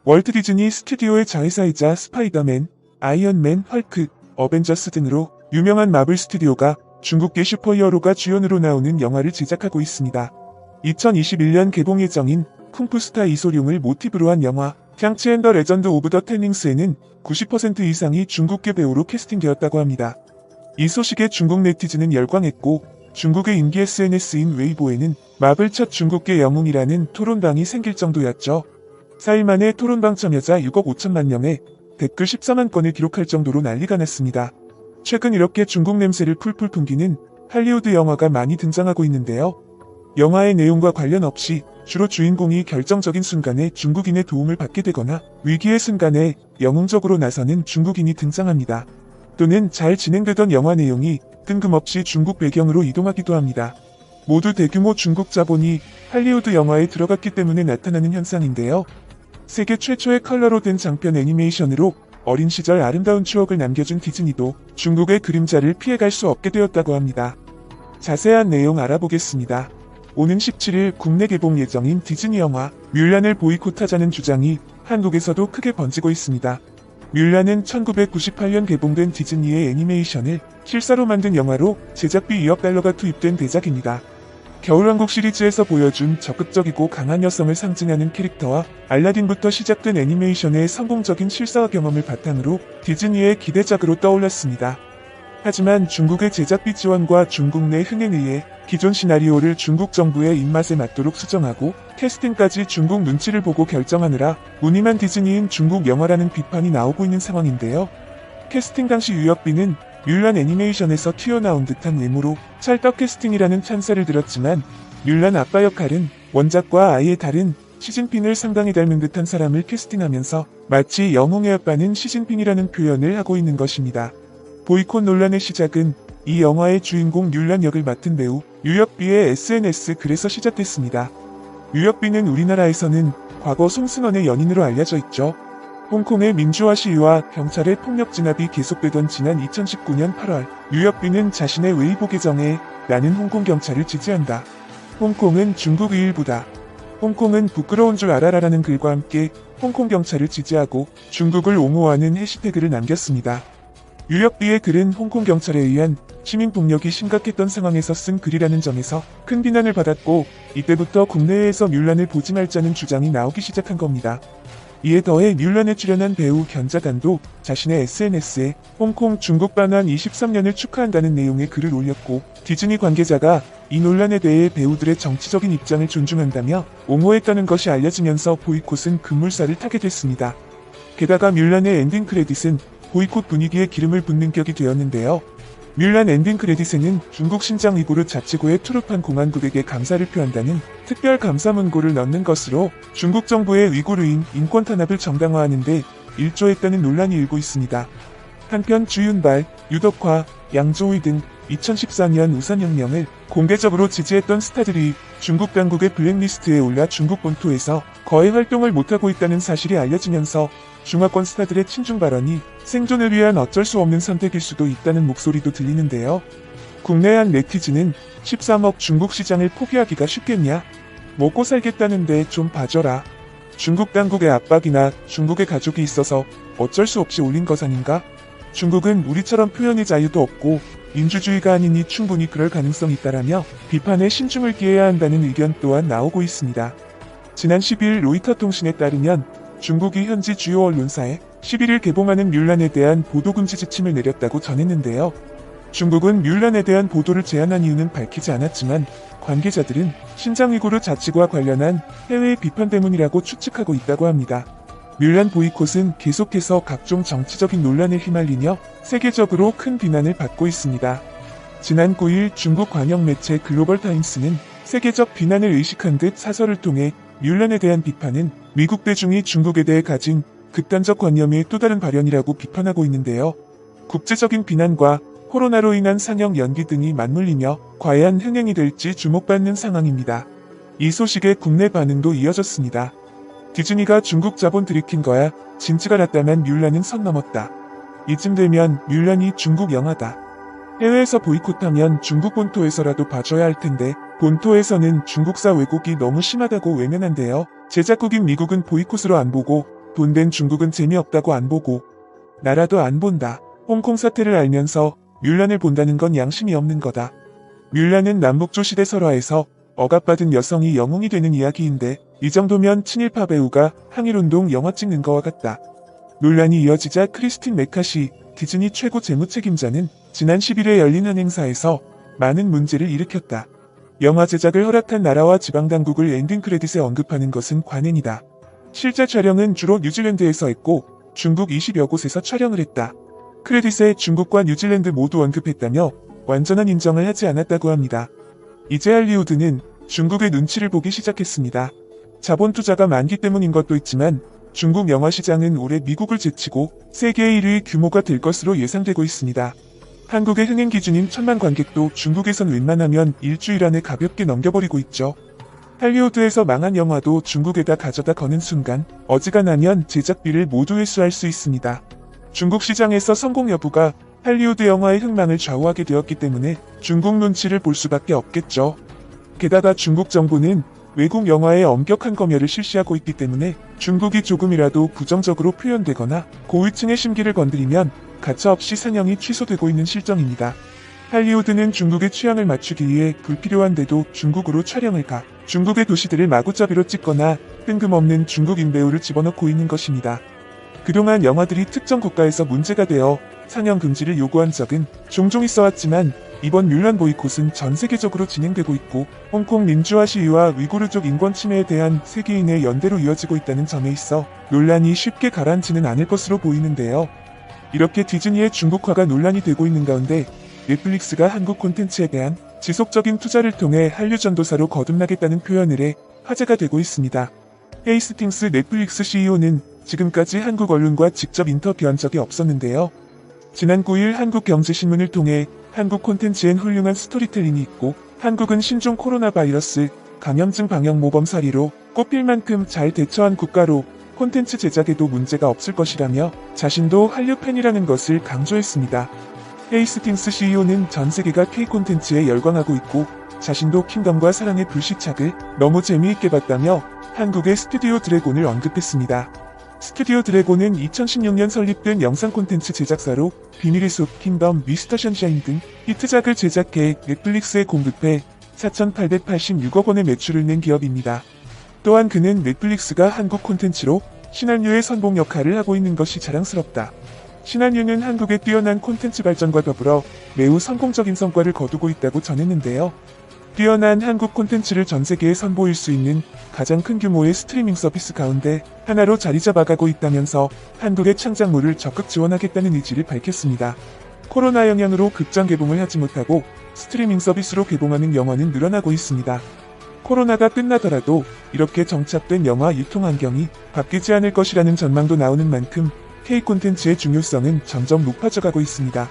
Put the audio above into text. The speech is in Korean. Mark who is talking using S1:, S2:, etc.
S1: 월트 디즈니 스튜디오의 자회사이자 스파이더맨, 아이언맨, 헐크, 어벤져스 등으로 유명한 마블 스튜디오가 중국계 슈퍼히어로가 주연으로 나오는 영화를 제작하고 있습니다. 2021년 개봉 예정인 쿵푸스타 이소룡을 모티브로 한 영화 샹치 앤 더 레전드 오브 더 텐닝스에는 90% 이상이 중국계 배우로 캐스팅되었다고 합니다. 이 소식에 중국 네티즌은 열광했고 중국의 인기 SNS인 웨이보에는 마블 첫 중국계 영웅이라는 토론방이 생길 정도였죠. 4일 만에 토론방 참여자 6억 5천만 명에 댓글 14만 건을 기록할 정도로 난리가 났습니다. 최근 이렇게 중국 냄새를 풀풀 풍기는 할리우드 영화가 많이 등장하고 있는데요. 영화의 내용과 관련 없이 주로 주인공이 결정적인 순간에 중국인의 도움을 받게 되거나 위기의 순간에 영웅적으로 나서는 중국인이 등장합니다. 또는 잘 진행되던 영화 내용이 뜬금없이 중국 배경으로 이동하기도 합니다. 모두 대규모 중국 자본이 할리우드 영화에 들어갔기 때문에 나타나는 현상인데요. 세계 최초의 컬러로 된 장편 애니메이션으로 어린 시절 아름다운 추억을 남겨준 디즈니도 중국의 그림자를 피해갈 수 없게 되었다고 합니다. 자세한 내용 알아보겠습니다. 오는 17일 국내 개봉 예정인 디즈니 영화 뮬란을 보이콧하자는 주장이 한국에서도 크게 번지고 있습니다. 뮬란은 1998년 개봉된 디즈니의 애니메이션을 실사로 만든 영화로 제작비 2억 달러가 투입된 대작입니다. 겨울왕국 시리즈에서 보여준 적극적이고 강한 여성을 상징하는 캐릭터와 알라딘부터 시작된 애니메이션의 성공적인 실사화 경험을 바탕으로 디즈니의 기대작으로 떠올랐습니다. 하지만 중국의 제작비 지원과 중국 내 흥행에 의해 기존 시나리오를 중국 정부의 입맛에 맞도록 수정하고 캐스팅까지 중국 눈치를 보고 결정하느라 무늬만 디즈니인 중국 영화라는 비판이 나오고 있는 상황인데요. 캐스팅 당시 유혁빈은 뮬란 애니메이션에서 튀어나온 듯한 외모로 찰떡 캐스팅이라는 찬사를 들었지만 뮬란 아빠 역할은 원작과 아예 다른 시진핑을 상당히 닮은 듯한 사람을 캐스팅하면서 마치 영웅의 아빠는 시진핑이라는 표현을 하고 있는 것입니다. 보이콧 논란의 시작은 이 영화의 주인공 뮬란 역을 맡은 배우 유혁비의 SNS 글에서 시작됐습니다. 유혁비는 우리나라에서는 과거 송승헌의 연인으로 알려져 있죠. 홍콩의 민주화 시위와 경찰의 폭력 진압이 계속되던 지난 2019년 8월 유혁비는 자신의 웨이보 계정에 나는 홍콩 경찰을 지지한다. 홍콩은 중국의 일부다. 홍콩은 부끄러운 줄 알아라라는 글과 함께 홍콩 경찰을 지지하고 중국을 옹호하는 해시태그를 남겼습니다. 유혁비의 글은 홍콩 경찰에 의한 시민폭력이 심각했던 상황에서 쓴 글이라는 점에서 큰 비난을 받았고 이때부터 국내외에서 뮬란을 보지 말자는 주장이 나오기 시작한 겁니다. 이에 더해 뮬란에 출연한 배우 견자단도 자신의 SNS에 홍콩 중국 반환 23년을 축하한다는 내용의 글을 올렸고 디즈니 관계자가 이 논란에 대해 배우들의 정치적인 입장을 존중한다며 옹호했다는 것이 알려지면서 보이콧은 급물살을 타게 됐습니다. 게다가 뮬란의 엔딩 크레딧은 보이콧 분위기에 기름을 붓는 격이 되었는데요. 뮬란 엔딩 크레딧에는 중국 신장 위구르 자치구의 투르판 공안국에게 감사를 표한다는 특별 감사 문구를 넣는 것으로 중국 정부의 위구르인 인권 탄압을 정당화하는 데 일조했다는 논란이 일고 있습니다. 한편 주윤발, 유덕화, 양조위 등 2014년 우산혁명을 공개적으로 지지했던 스타들이 중국 당국의 블랙리스트에 올라 중국 본토에서 거의 활동을 못하고 있다는 사실이 알려지면서 중화권 스타들의 친중 발언이 생존을 위한 어쩔 수 없는 선택일 수도 있다는 목소리도 들리는데요. 국내 한 네티즌은 13억 중국 시장을 포기하기가 쉽겠냐? 먹고 살겠다는데 좀 봐줘라. 중국 당국의 압박이나 중국의 가족이 있어서 어쩔 수 없이 올린 것 아닌가? 중국은 우리처럼 표현의 자유도 없고 민주주의가 아니니 충분히 그럴 가능성이 있다라며 비판에 신중을 기해야 한다는 의견 또한 나오고 있습니다. 지난 12일 로이터 통신에 따르면 중국이 현지 주요 언론사에 11일 개봉하는 뮬란에 대한 보도금지 지침을 내렸다고 전했는데요. 중국은 뮬란에 대한 보도를 제한한 이유는 밝히지 않았지만 관계자들은 신장 위구르 자치구와 관련한 해외의 비판 때문이라고 추측하고 있다고 합니다. 뮬란 보이콧은 계속해서 각종 정치적인 논란에 휘말리며 세계적으로 큰 비난을 받고 있습니다. 지난 9일 중국 관영 매체 글로벌 타임스는 세계적 비난을 의식한 듯 사설을 통해 뮬란에 대한 비판은 미국 대중이 중국에 대해 가진 극단적 관념의 또 다른 발현이라고 비판하고 있는데요. 국제적인 비난과 코로나로 인한 상영 연기 등이 맞물리며 과연 흥행이 될지 주목받는 상황입니다. 이 소식에 국내 반응도 이어졌습니다. 디즈니가 중국 자본 들이킨 거야. 진지가 났다만 뮬란은 선 넘었다. 이쯤 되면 뮬란이 중국 영화다. 해외에서 보이콧하면 중국 본토에서라도 봐줘야 할 텐데 본토에서는 중국사 왜곡이 너무 심하다고 외면한대요. 제작국인 미국은 보이콧으로 안 보고 돈 된 중국은 재미없다고 안 보고 나라도 안 본다. 홍콩 사태를 알면서 뮬란을 본다는 건 양심이 없는 거다. 뮬란은 남북조 시대 설화에서 억압받은 여성이 영웅이 되는 이야기인데 이 정도면 친일파 배우가 항일운동 영화 찍는 거와 같다. 논란이 이어지자 크리스틴 메카시 디즈니 최고 재무책임자는 지난 10일에 열린 한 행사에서 많은 문제를 일으켰다. 영화 제작을 허락한 나라와 지방당국을 엔딩 크레딧에 언급하는 것은 관행이다. 실제 촬영은 주로 뉴질랜드에서 했고 중국 20여 곳에서 촬영을 했다. 크레딧에 중국과 뉴질랜드 모두 언급했다며 완전한 인정을 하지 않았다고 합니다. 이제 할리우드는 중국의 눈치를 보기 시작했습니다. 자본 투자가 많기 때문인 것도 있지만 중국 영화 시장은 올해 미국을 제치고 세계 1위 규모가 될 것으로 예상되고 있습니다. 한국의 흥행 기준인 1000만 관객도 중국에선 웬만하면 일주일 안에 가볍게 넘겨버리고 있죠. 할리우드에서 망한 영화도 중국에다 가져다 거는 순간 어지간하면 제작비를 모두 회수할 수 있습니다. 중국 시장에서 성공 여부가 할리우드 영화의 흥망을 좌우하게 되었기 때문에 중국 눈치를 볼 수밖에 없겠죠. 게다가 중국 정부는 외국 영화에 엄격한 검열을 실시하고 있기 때문에 중국이 조금이라도 부정적으로 표현되거나 고위층의 심기를 건드리면 가차없이 상영이 취소되고 있는 실정입니다. 할리우드는 중국의 취향을 맞추기 위해 불필요한데도 중국으로 촬영을 가 중국의 도시들을 마구잡이로 찍거나 뜬금없는 중국인 배우를 집어넣고 있는 것입니다. 그동안 영화들이 특정 국가에서 문제가 되어 상영 금지를 요구한 적은 종종 있어왔지만 이번 뮬란 보이콧은 전 세계적으로 진행되고 있고 홍콩 민주화 시위와 위구르족 인권 침해에 대한 세계인의 연대로 이어지고 있다는 점에 있어 논란이 쉽게 가라앉지는 않을 것으로 보이는데요. 이렇게 디즈니의 중국화가 논란이 되고 있는 가운데 넷플릭스가 한국 콘텐츠에 대한 지속적인 투자를 통해 한류 전도사로 거듭나겠다는 표현을 해 화제가 되고 있습니다. 헤이스팅스 넷플릭스 CEO는 지금까지 한국 언론과 직접 인터뷰한 적이 없었는데요. 지난 9일 한국경제신문을 통해 한국 콘텐츠엔 훌륭한 스토리텔링이 있고 한국은 신종 코로나 바이러스 감염증 방역 모범 사례로 꼽힐 만큼 잘 대처한 국가로 콘텐츠 제작에도 문제가 없을 것이라며 자신도 한류 팬이라는 것을 강조했습니다. 헤이스팅스 CEO는 전 세계가 K-콘텐츠에 열광하고 있고 자신도 킹덤과 사랑의 불시착을 너무 재미있게 봤다며 한국의 스튜디오 드래곤을 언급했습니다. 스튜디오 드래곤은 2016년 설립된 영상 콘텐츠 제작사로 비밀의 숲, 킹덤, 미스터 션샤인 등 히트작을 제작해 넷플릭스에 공급해 4,886억 원의 매출을 낸 기업입니다. 또한 그는 넷플릭스가 한국 콘텐츠로 신한류의 선봉 역할을 하고 있는 것이 자랑스럽다. 신한류는 한국의 뛰어난 콘텐츠 발전과 더불어 매우 성공적인 성과를 거두고 있다고 전했는데요. 뛰어난 한국 콘텐츠를 전 세계에 선보일 수 있는 가장 큰 규모의 스트리밍 서비스 가운데 하나로 자리 잡아가고 있다면서 한국의 창작물을 적극 지원하겠다는 의지를 밝혔습니다. 코로나 영향으로 극장 개봉을 하지 못하고 스트리밍 서비스로 개봉하는 영화는 늘어나고 있습니다. 코로나가 끝나더라도 이렇게 정착된 영화 유통 환경이 바뀌지 않을 것이라는 전망도 나오는 만큼 K 콘텐츠의 중요성은 점점 높아져가고 있습니다.